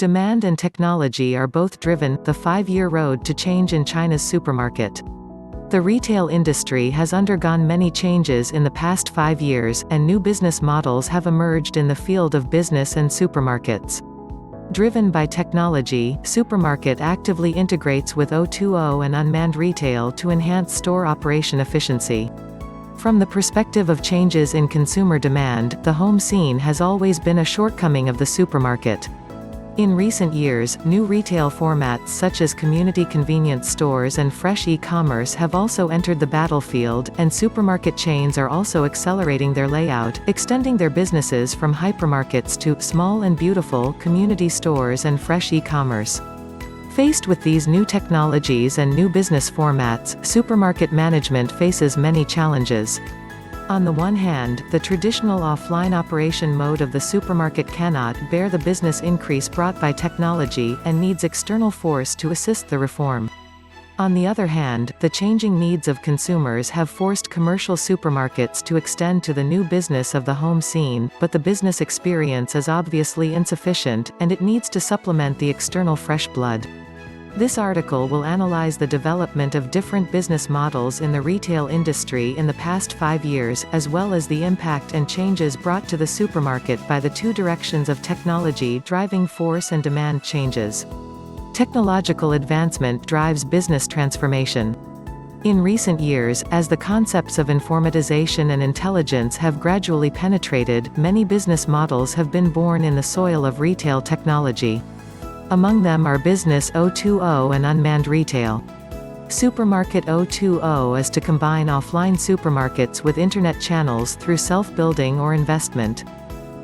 Demand and technology are both driven the 5-year road to change in China's supermarket. The retail industry has undergone many changes in the past 5 years, and new business models have emerged in the field of business and supermarkets. Driven by technology, supermarket actively integrates with O2O and unmanned retail to enhance store operation efficiency. From the perspective of changes in consumer demand, the home scene has always been a shortcoming of the supermarket. In recent years, new retail formats such as community convenience stores and fresh e-commerce have also entered the battlefield, and supermarket chains are also accelerating their layout, extending their businesses from hypermarkets to small and beautiful community stores and fresh e-commerce. Faced with these new technologies and new business formats, supermarket management faces many challenges. On the one hand, the traditional offline operation mode of the supermarket cannot bear the business increase brought by technology, and needs external force to assist the reform. On the other hand, the changing needs of consumers have forced commercial supermarkets to extend to the new business of the home scene, but the business experience is obviously insufficient, and it needs to supplement the external fresh blood. This article will analyze the development of different business models in the retail industry in the past 5 years, as well as the impact and changes brought to the supermarket by the two directions of technology driving force and demand changes. Technological advancement drives business transformation. In recent years, as the concepts of informatization and intelligence have gradually penetrated, many business models have been born in the soil of retail technology. Among them are business O2O and unmanned retail. Supermarket O2O is to combine offline supermarkets with internet channels through self-building or investment.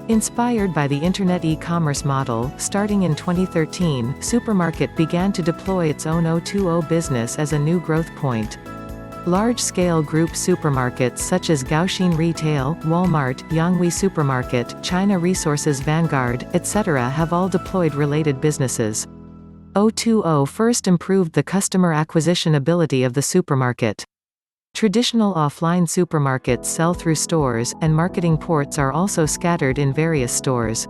Inspired by the internet e-commerce model, starting in 2013, Supermarket began to deploy its own O2O business as a new growth point. Large-scale group supermarkets such as Gaoxin Retail, Walmart, Yonghui Supermarket, China Resources Vanguard, etc. have all deployed related businesses. O2O first improved the customer acquisition ability of the supermarket. Traditional offline supermarkets sell through stores, and marketing ports are also scattered in various stores.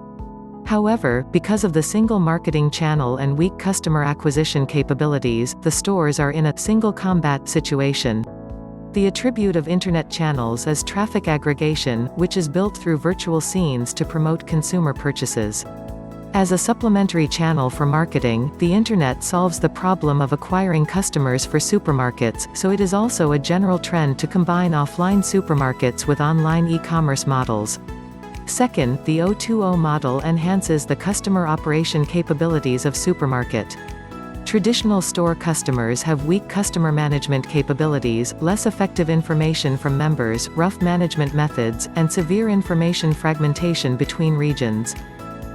However, because of the single marketing channel and weak customer acquisition capabilities, the stores are in a single combat situation. The attribute of internet channels is traffic aggregation, which is built through virtual scenes to promote consumer purchases. As a supplementary channel for marketing, the internet solves the problem of acquiring customers for supermarkets, so it is also a general trend to combine offline supermarkets with online e-commerce models. Second, the O2O model enhances the customer operation capabilities of supermarket. Traditional store customers have weak customer management capabilities, less effective information from members, rough management methods, and severe information fragmentation between regions.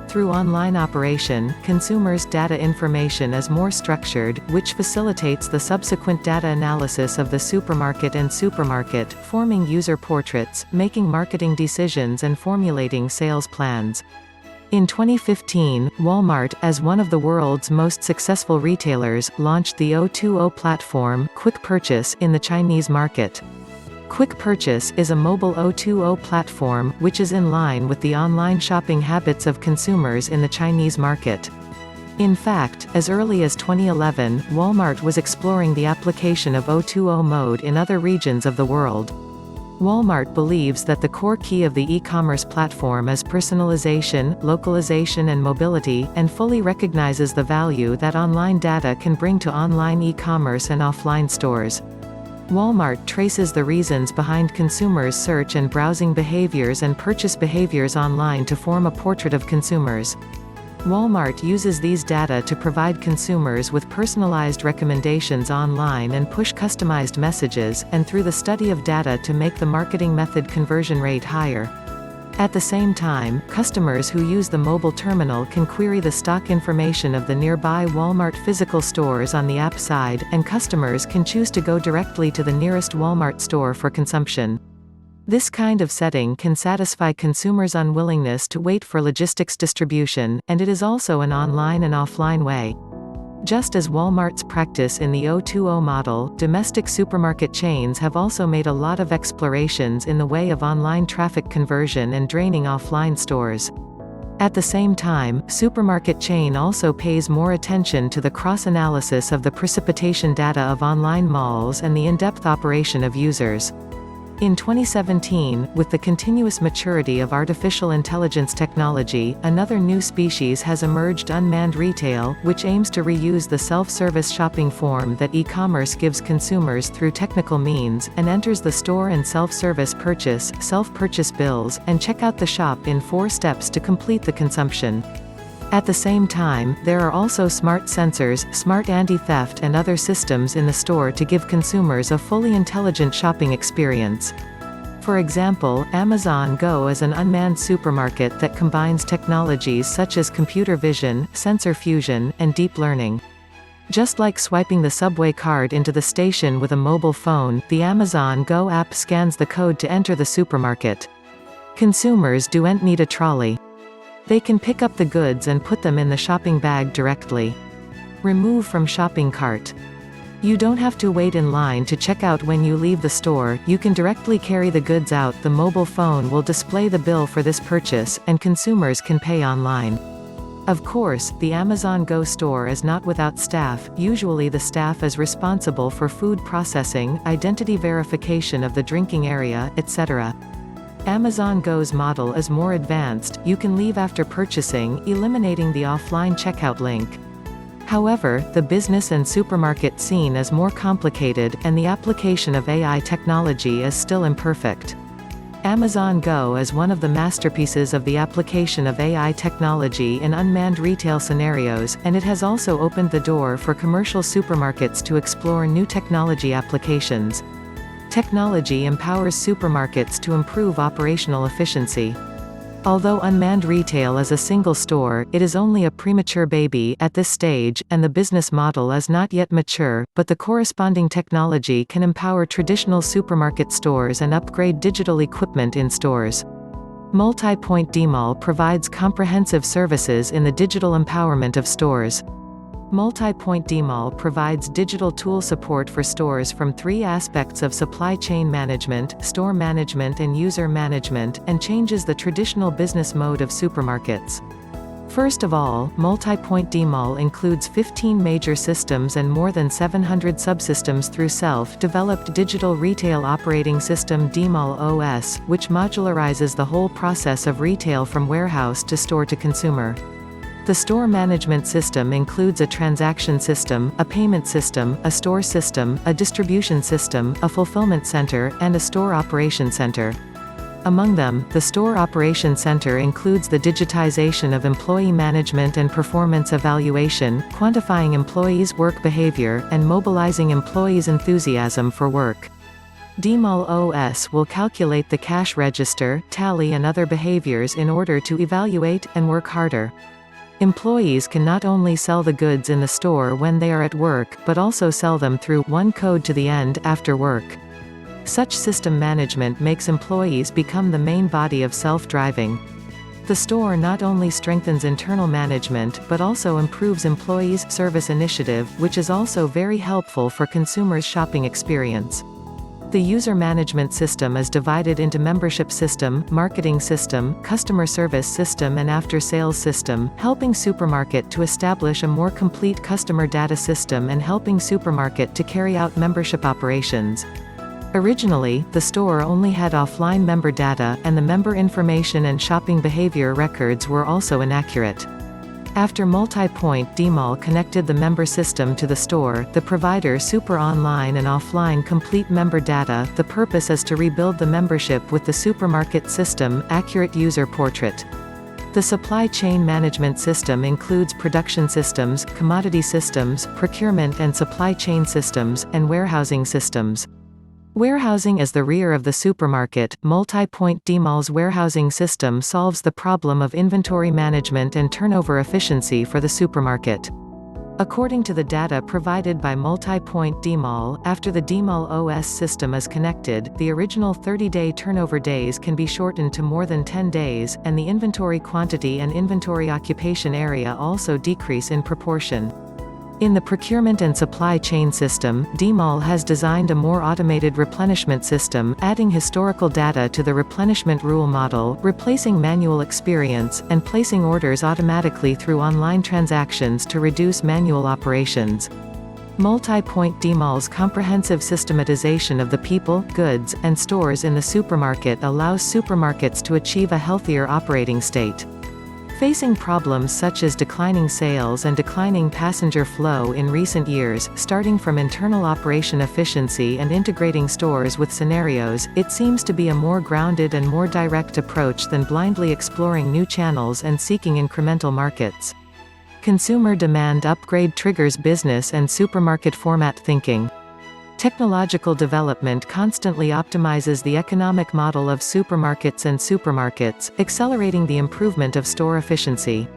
Through online operation, consumers' data information is more structured, which facilitates the subsequent data analysis of the supermarket and supermarket, forming user portraits, making marketing decisions and formulating sales plans. In 2015, Walmart, as one of the world's most successful retailers, launched the O2O platform, Quick Purchase, in the Chinese market. Quick Purchase is a mobile O2O platform, which is in line with the online shopping habits of consumers in the Chinese market. In fact, as early as 2011, Walmart was exploring the application of O2O mode in other regions of the world. Walmart believes that the core key of the e-commerce platform is personalization, localization and mobility, and fully recognizes the value that online data can bring to online e-commerce and offline stores. Walmart traces the reasons behind consumers' search and browsing behaviors and purchase behaviors online to form a portrait of consumers. Walmart uses these data to provide consumers with personalized recommendations online and push customized messages, and through the study of data to make the marketing method conversion rate higher. At the same time, customers who use the mobile terminal can query the stock information of the nearby Walmart physical stores on the app side, and customers can choose to go directly to the nearest Walmart store for consumption. This kind of setting can satisfy consumers' unwillingness to wait for logistics distribution, and it is also an online and offline way. Just as Walmart's practice in the O2O model, domestic supermarket chains have also made a lot of explorations in the way of online traffic conversion and draining offline stores. At the same time, supermarket chain also pays more attention to the cross-analysis of the precipitation data of online malls and the in-depth operation of users. In 2017, with the continuous maturity of artificial intelligence technology, another new species has emerged: unmanned retail, which aims to reuse the self-service shopping form that e-commerce gives consumers through technical means, and enters the store and self-service purchase, self-purchase bills, and check out the shop in 4 steps to complete the consumption. At the same time, there are also smart sensors, smart anti-theft and other systems in the store to give consumers a fully intelligent shopping experience. For example, Amazon Go is an unmanned supermarket that combines technologies such as computer vision, sensor fusion, and deep learning. Just like swiping the subway card into the station with a mobile phone, the Amazon Go app scans the code to enter the supermarket. Consumers don't need a trolley. They can pick up the goods and put them in the shopping bag directly. Remove from shopping cart. You don't have to wait in line to check out when you leave the store, you can directly carry the goods out. The mobile phone will display the bill for this purchase, and consumers can pay online. Of course, the Amazon Go store is not without staff. Usually the staff is responsible for food processing, identity verification of the drinking area, etc. Amazon Go's model is more advanced. You can leave after purchasing, eliminating the offline checkout link. However, the business and supermarket scene is more complicated, and the application of AI technology is still imperfect. Amazon Go is one of the masterpieces of the application of AI technology in unmanned retail scenarios, and it has also opened the door for commercial supermarkets to explore new technology applications. Technology empowers supermarkets to improve operational efficiency. Although unmanned retail is a single store, it is only a premature baby at this stage, and the business model is not yet mature, but the corresponding technology can empower traditional supermarket stores and upgrade digital equipment in stores. Multi-Point DMall provides comprehensive services in the digital empowerment of stores. Multi-Point DMall provides digital tool support for stores from 3 aspects of supply chain management, store management and user management, and changes the traditional business mode of supermarkets. First of all, Multi-Point DMall includes 15 major systems and more than 700 subsystems through self-developed digital retail operating system DMall OS, which modularizes the whole process of retail from warehouse to store to consumer. The store management system includes a transaction system, a payment system, a store system, a distribution system, a fulfillment center, and a store operation center. Among them, the store operation center includes the digitization of employee management and performance evaluation, quantifying employees' work behavior, and mobilizing employees' enthusiasm for work. DMall OS will calculate the cash register, tally and other behaviors in order to evaluate and work harder. Employees can not only sell the goods in the store when they are at work, but also sell them through one code to the end after work. Such system management makes employees become the main body of self-driving. The store not only strengthens internal management but also improves employees' service initiative, which is also very helpful for consumers' shopping experience. The user management system is divided into membership system, marketing system, customer service system and after-sales system, helping supermarket to establish a more complete customer data system and helping supermarket to carry out membership operations. Originally, the store only had offline member data, and the member information and shopping behavior records were also inaccurate. After Multi-Point DMall connected the member system to the store, the provider super online and offline complete member data. The purpose is to rebuild the membership with the supermarket system, accurate user portrait. The supply chain management system includes production systems, commodity systems, procurement and supply chain systems, and warehousing systems. Warehousing is the rear of the supermarket. Multi-Point DMall's warehousing system solves the problem of inventory management and turnover efficiency for the supermarket. According to the data provided by Multi-Point DMall, after the DMall OS system is connected, the original 30-day turnover days can be shortened to more than 10 days, and the inventory quantity and inventory occupation area also decrease in proportion. In the procurement and supply chain system, Dmall has designed a more automated replenishment system, adding historical data to the replenishment rule model, replacing manual experience, and placing orders automatically through online transactions to reduce manual operations. Multi-Point Dmall's comprehensive systematization of the people, goods, and stores in the supermarket allows supermarkets to achieve a healthier operating state. Facing problems such as declining sales and declining passenger flow in recent years, starting from internal operation efficiency and integrating stores with scenarios, it seems to be a more grounded and more direct approach than blindly exploring new channels and seeking incremental markets. Consumer demand upgrade triggers business and supermarket format thinking. Technological development constantly optimizes the economic model of supermarkets, accelerating the improvement of store efficiency.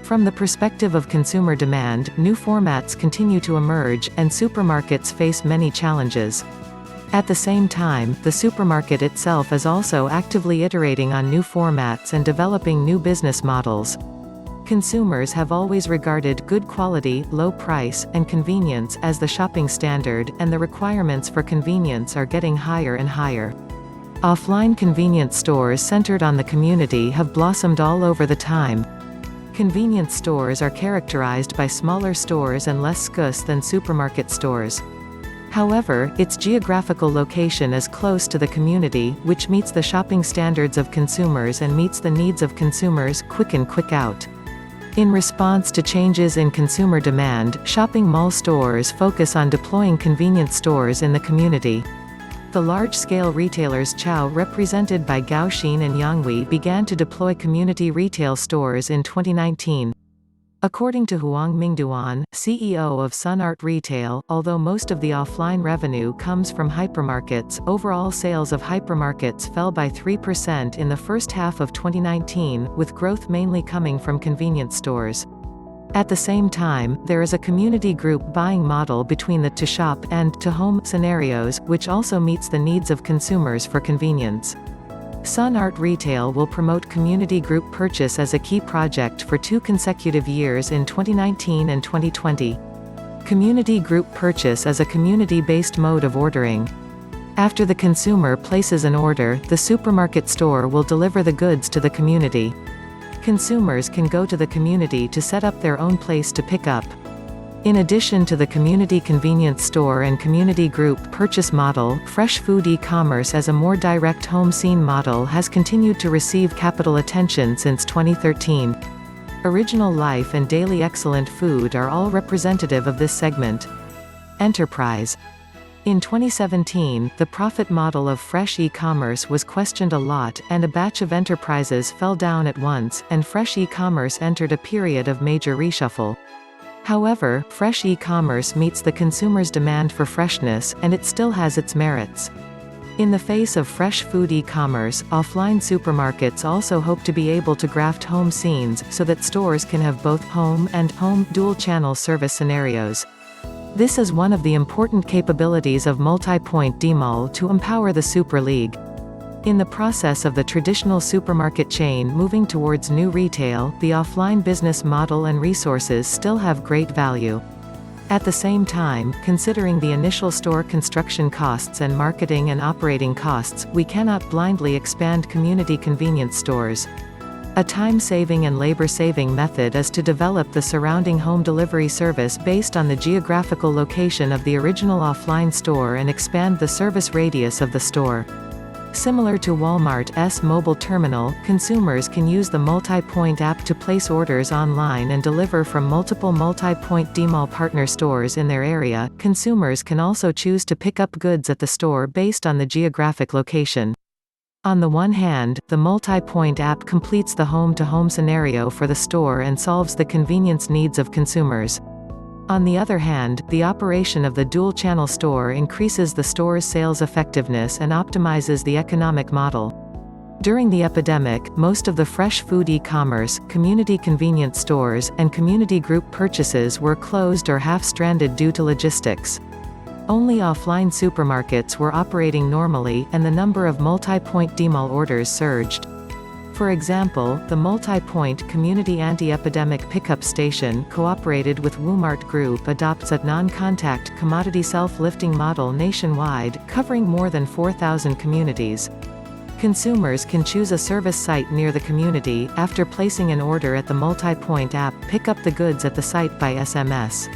From the perspective of consumer demand, new formats continue to emerge, and supermarkets face many challenges. At the same time, the supermarket itself is also actively iterating on new formats and developing new business models. Consumers have always regarded good quality, low price, and convenience as the shopping standard, and the requirements for convenience are getting higher and higher. Offline convenience stores centered on the community have blossomed all over the time. Convenience stores are characterized by smaller stores and less scarce than supermarket stores. However, its geographical location is close to the community, which meets the shopping standards of consumers and meets the needs of consumers, quick in, quick out. In response to changes in consumer demand, shopping mall stores focus on deploying convenience stores in the community. The large-scale retailers Chow, represented by Gaoxin and Yonghui, began to deploy community retail stores in 2019. According to Huang Mingduan, CEO of Sun Art Retail, although most of the offline revenue comes from hypermarkets, overall sales of hypermarkets fell by 3% in the first half of 2019, with growth mainly coming from convenience stores. At the same time, there is a community group buying model between the to-shop and to-home scenarios, which also meets the needs of consumers for convenience. Sun Art Retail will promote community group purchase as a key project for 2 consecutive years in 2019 and 2020. Community group purchase is a community-based mode of ordering. After the consumer places an order, the supermarket store will deliver the goods to the community. Consumers can go to the community to set up their own place to pick up. In addition to the community convenience store and community group purchase model, fresh food e-commerce as a more direct home scene model has continued to receive capital attention since 2013. Original Life and Daily Excellent Food are all representative of this segment. Enterprise. In 2017, the profit model of fresh e-commerce was questioned a lot, and a batch of enterprises fell down at once, and fresh e-commerce entered a period of major reshuffle. However, fresh e-commerce meets the consumer's demand for freshness, and it still has its merits. In the face of fresh food e-commerce, offline supermarkets also hope to be able to graft home scenes, so that stores can have both home and home dual-channel service scenarios. This is one of the important capabilities of Multi-Point Dmall to empower the Super League. In the process of the traditional supermarket chain moving towards new retail, the offline business model and resources still have great value. At the same time, considering the initial store construction costs and marketing and operating costs, we cannot blindly expand community convenience stores. A time-saving and labor-saving method is to develop the surrounding home delivery service based on the geographical location of the original offline store and expand the service radius of the store. Similar to Walmart's mobile terminal, consumers can use the Multi-Point app to place orders online and deliver from multiple Multi-Point Dmall partner stores in their area. Consumers can also choose to pick up goods at the store based on the geographic location. On the one hand, the Multi-Point app completes the home-to-home scenario for the store and solves the convenience needs of consumers. On the other hand, the operation of the dual-channel store increases the store's sales effectiveness and optimizes the economic model. During the epidemic, most of the fresh food e-commerce, community convenience stores, and community group purchases were closed or half-stranded due to logistics. Only offline supermarkets were operating normally, and the number of Multi-Point Dmall orders surged. For example, the multi-point community anti-epidemic pickup station cooperated with Walmart Group adopts a non-contact commodity self-lifting model nationwide, covering more than 4,000 communities. Consumers can choose a service site near the community. After placing an order at the multi-point app, pick up the goods at the site by SMS.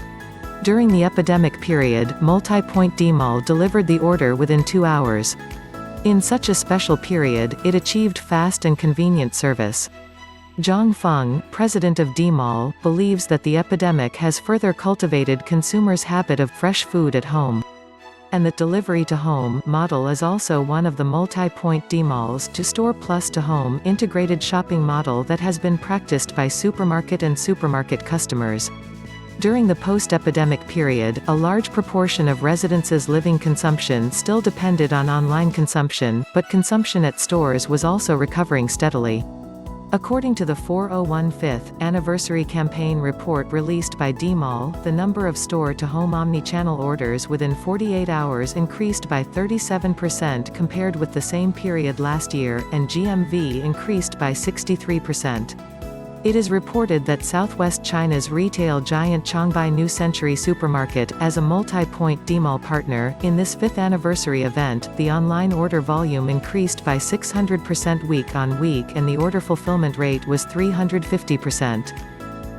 During the epidemic period, multi-point Dmall delivered the order within 2 hours. In such a special period, it achieved fast and convenient service. Zhang Feng, president of Dmall, believes that the epidemic has further cultivated consumers' habit of fresh food at home. And that delivery-to-home model is also one of the multi-point Dmalls to store plus to home integrated shopping model that has been practiced by supermarket and supermarket customers. During the post-epidemic period, a large proportion of residents' living consumption still depended on online consumption, but consumption at stores was also recovering steadily. According to the 401th Anniversary Campaign report released by Dmall, the number of store-to-home omnichannel orders within 48 hours increased by 37% compared with the same period last year, and GMV increased by 63%. It is reported that Southwest China's retail giant Chongbai New Century Supermarket, as a multi-point Dmall partner, in this 5th anniversary event, the online order volume increased by 600% week-on-week and the order fulfillment rate was 350%.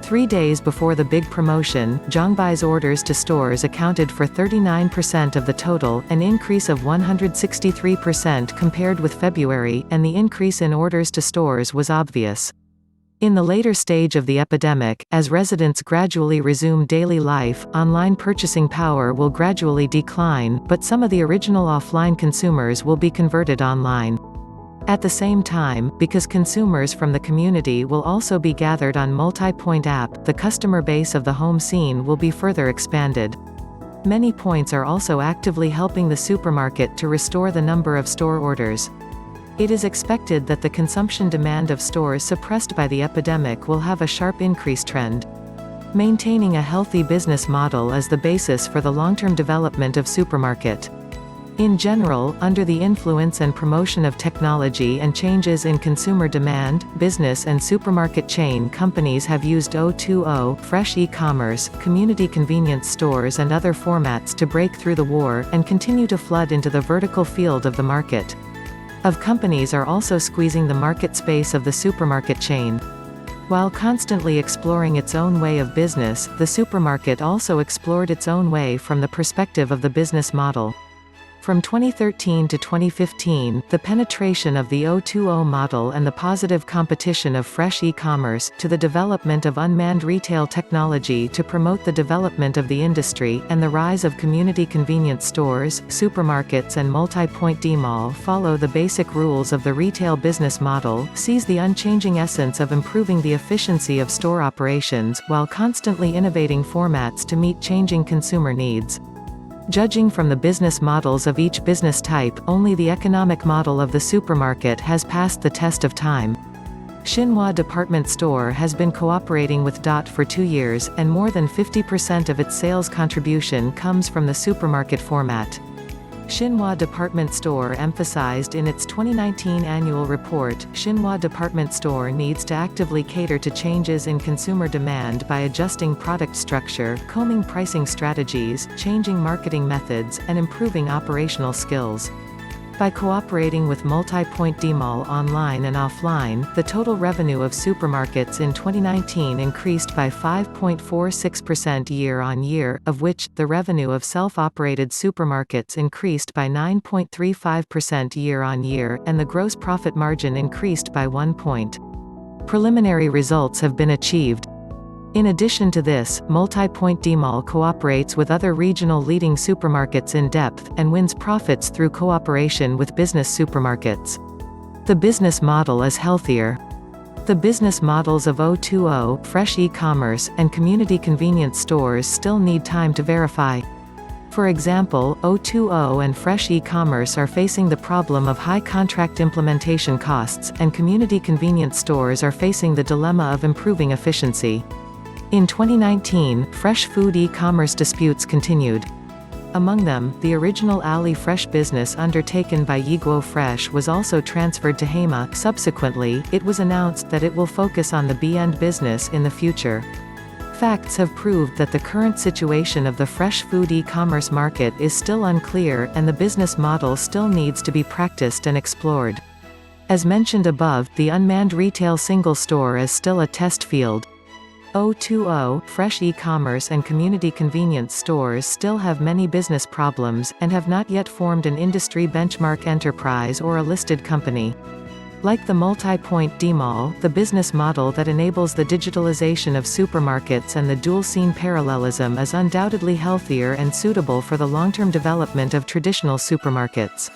3 days before the big promotion, Zhongbai's orders to stores accounted for 39% of the total, an increase of 163% compared with February, and the increase in orders to stores was obvious. In the later stage of the epidemic, as residents gradually resume daily life, online purchasing power will gradually decline, but some of the original offline consumers will be converted online. At the same time, because consumers from the community will also be gathered on multi-point app, the customer base of the home scene will be further expanded. Many points are also actively helping the supermarket to restore the number of store orders. It is expected that the consumption demand of stores suppressed by the epidemic will have a sharp increase trend. Maintaining a healthy business model is the basis for the long-term development of supermarket. In general, under the influence and promotion of technology and changes in consumer demand, business and supermarket chain companies have used O2O, fresh e-commerce, community convenience stores and other formats to break through the war, and continue to flood into the vertical field of the market. Of companies are also squeezing the market space of the supermarket chain. While constantly exploring its own way of business, the supermarket also explored its own way from the perspective of the business model. From 2013 to 2015, the penetration of the O2O model and the positive competition of fresh e-commerce, to the development of unmanned retail technology to promote the development of the industry, and the rise of community convenience stores, supermarkets and multi-point Dmall follow the basic rules of the retail business model, sees the unchanging essence of improving the efficiency of store operations, while constantly innovating formats to meet changing consumer needs. Judging from the business models of each business type, only the economic model of the supermarket has passed the test of time. Xinhua Department Store has been cooperating with DOT for 2 years, and more than 50% of its sales contribution comes from the supermarket format. Xinhua Department Store emphasized in its 2019 annual report, Xinhua Department Store needs to actively cater to changes in consumer demand by adjusting product structure, combing pricing strategies, changing marketing methods, and improving operational skills. By cooperating with multi-point Dmall online and offline, the total revenue of supermarkets in 2019 increased by 5.46% year-on-year, of which, the revenue of self-operated supermarkets increased by 9.35% year-on-year, and the gross profit margin increased by 1 point. Preliminary results have been achieved. In addition to this, multi-point Dmall cooperates with other regional leading supermarkets in depth, and wins profits through cooperation with business supermarkets. The business model is healthier. The business models of O2O, fresh e-commerce, and community convenience stores still need time to verify. For example, O2O and fresh e-commerce are facing the problem of high contract implementation costs, and community convenience stores are facing the dilemma of improving efficiency. In 2019, fresh food e-commerce disputes continued. Among them, the original Ali Fresh business undertaken by Yiguo Fresh was also transferred to Hema. Subsequently, it was announced that it will focus on the B-end business in the future. Facts have proved that the current situation of the fresh food e-commerce market is still unclear, and the business model still needs to be practiced and explored. As mentioned above, the unmanned retail single store is still a test field. O2O, fresh e-commerce and community convenience stores still have many business problems, and have not yet formed an industry benchmark enterprise or a listed company. Like the multi-point D-mall, the business model that enables the digitalization of supermarkets and the dual-scene parallelism is undoubtedly healthier and suitable for the long-term development of traditional supermarkets.